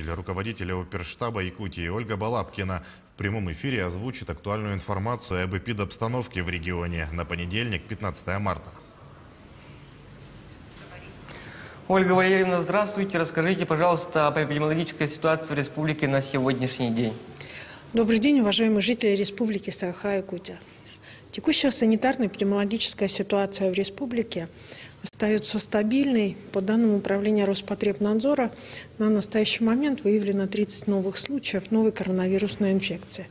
Руководителя оперштаба Якутии Ольга Балабкина в прямом эфире озвучит актуальную информацию об эпидобстановке в регионе на понедельник, 15 марта. Ольга Валерьевна, здравствуйте. Расскажите, пожалуйста, об эпидемиологической ситуации в республике на сегодняшний день. Добрый день, уважаемые жители Республики Саха-Якутия. Текущая санитарно-эпидемиологическая ситуация в республике остается стабильной. По данным Управления Роспотребнадзора, на настоящий момент выявлено 30 новых случаев новой коронавирусной инфекции.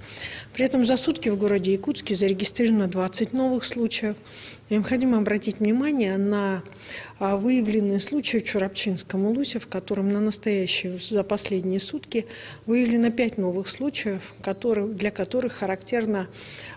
При этом за сутки в городе Якутске зарегистрировано 20 новых случаев. Необходимо обратить внимание на выявленные случаи в Чурапчинском улусе, в котором за последние сутки выявлено 5 новых случаев, для которых характерно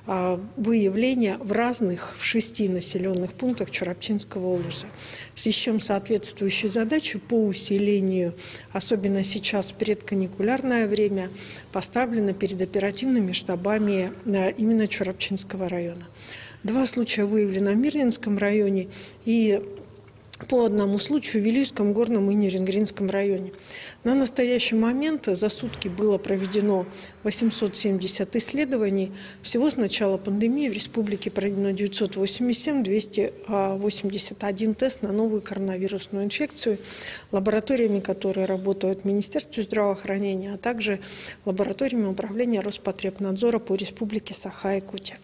выявление в 6 населенных пунктах Чурапчинского улуса. В связи с чем соответствующие задачи по усилению, особенно сейчас в предканикулярное время, поставлены перед оперативными штабами именно Чурапчинского района. 2 случая выявлено в Мирнинском районе и по 1 случаю в Вилюйском, Горном и Нерюнгринском районе. На настоящий момент за сутки было проведено 870 исследований. Всего с начала пандемии в республике проведено 987, 281 тест на новую коронавирусную инфекцию лабораториями, которые работают в Министерстве здравоохранения, а также лабораториями Управления Роспотребнадзора по республике Саха-Якутия.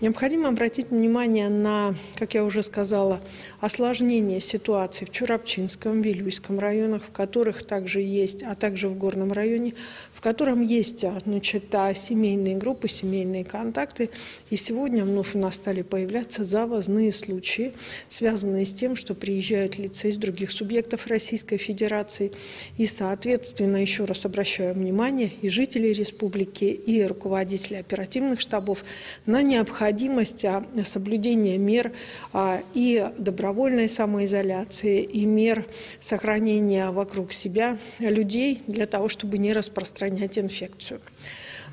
Необходимо обратить внимание на, как я уже сказала, осложнение ситуации в Чурапчинском, Вилюйском районах, в которых также есть, а также в Горном районе, в котором есть семейные группы, семейные контакты. И сегодня вновь у нас стали появляться завозные случаи, связанные с тем, что приезжают лица из других субъектов Российской Федерации. И, соответственно, еще раз обращаю внимание и жителей республики, и руководителей оперативных штабов на необходимость соблюдения мер и добровольной самоизоляции, и мер сохранения вокруг себя людей для того, чтобы не распространять инфекцию.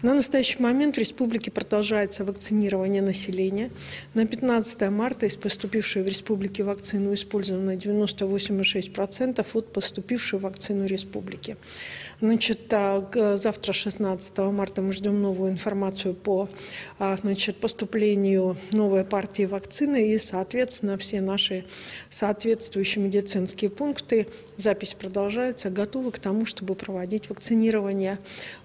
На настоящий момент в республике продолжается вакцинирование населения. На 15 марта из поступившей в республике вакцину использовано 98,6% от поступившей вакцину республики. Завтра, 16 марта, мы ждем новую информацию по поступлению новой партии вакцины и, соответственно, все наши соответствующие медицинские пункты, запись продолжается, готовы к тому, чтобы проводить вакцинирование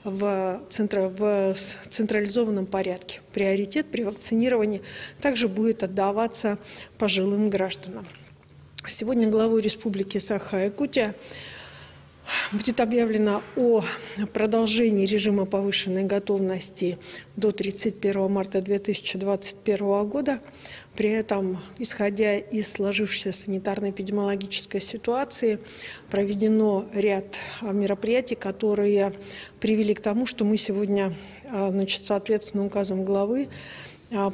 в централизованном порядке. Приоритет при вакцинировании также будет отдаваться пожилым гражданам. Сегодня главой Республики Саха-Якутия будет объявлено о продолжении режима повышенной готовности до 31 марта 2021 года. При этом, исходя из сложившейся санитарно-эпидемиологической ситуации, проведено ряд мероприятий, которые привели к тому, что мы сегодня, соответственно, указом главы,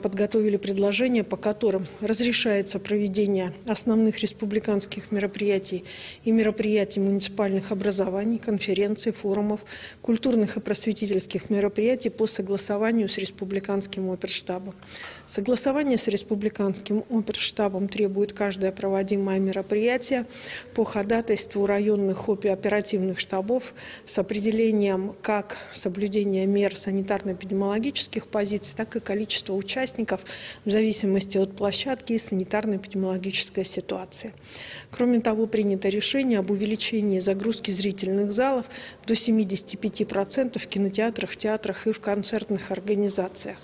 подготовили предложения, по которым разрешается проведение основных республиканских мероприятий и мероприятий муниципальных образований, конференций, форумов, культурных и просветительских мероприятий по согласованию с республиканским оперштабом. Согласование с республиканским оперштабом требует каждое проводимое мероприятие по ходатайству районных оперативных штабов с определением как соблюдения мер санитарно-эпидемиологических позиций, так и количества участников в зависимости от площадки и санитарно-эпидемиологической ситуации. Кроме того, принято решение об увеличении загрузки зрительных залов до 75% в кинотеатрах, в театрах и в концертных организациях.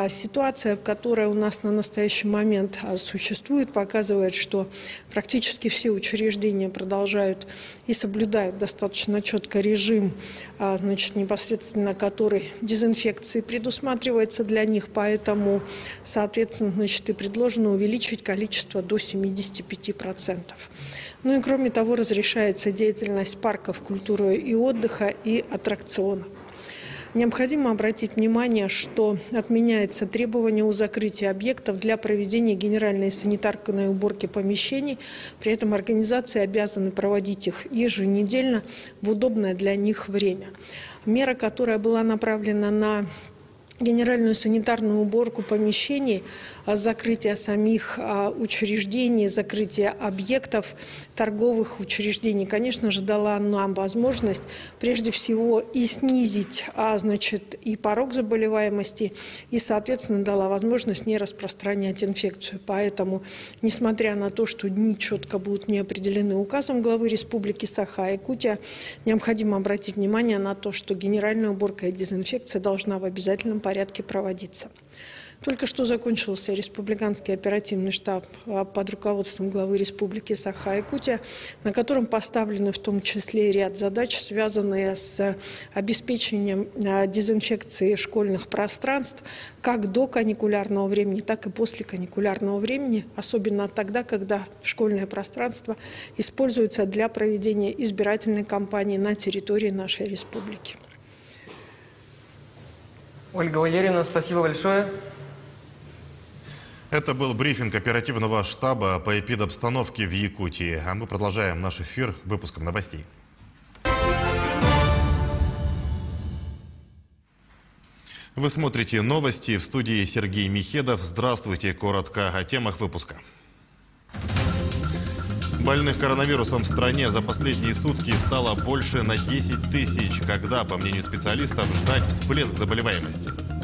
Ситуация, которая у нас на настоящий момент существует, показывает, что практически все учреждения продолжают и соблюдают достаточно четко режим, непосредственно который дезинфекции предусматривается для них, поэтому, соответственно, и предложено увеличить количество до 75%. Ну и кроме того, разрешается деятельность парков культуры и отдыха и аттракционов. Необходимо обратить внимание, что отменяется требование о закрытии объектов для проведения генеральной санитарной уборки помещений. При этом организации обязаны проводить их еженедельно в удобное для них время. Мера, которая была направлена на генеральную санитарную уборку помещений, закрытие самих учреждений, закрытие объектов торговых учреждений, конечно же, дала нам возможность прежде всего и снизить, и порог заболеваемости, и, соответственно, дала возможность не распространять инфекцию. Поэтому, несмотря на то, что дни четко будут не определены указом главы Республики Саха-Якутия, необходимо обратить внимание на то, что генеральная уборка и дезинфекция должна в обязательном порядке проводиться. Только что закончился республиканский оперативный штаб под руководством главы Республики Саха-Якутия, на котором поставлены в том числе ряд задач, связанные с обеспечением дезинфекции школьных пространств как до каникулярного времени, так и после каникулярного времени, особенно тогда, когда школьное пространство используется для проведения избирательной кампании на территории нашей республики. Ольга Валерьевна, спасибо большое. Это был брифинг оперативного штаба по эпидобстановке в Якутии. А мы продолжаем наш эфир выпуском новостей. Вы смотрите новости, в студии Сергей Михедов. Здравствуйте. Коротко о темах выпуска. Больных коронавирусом в стране за последние сутки стало больше на 10 тысяч. Когда, по мнению специалистов, ждать всплеск заболеваемости?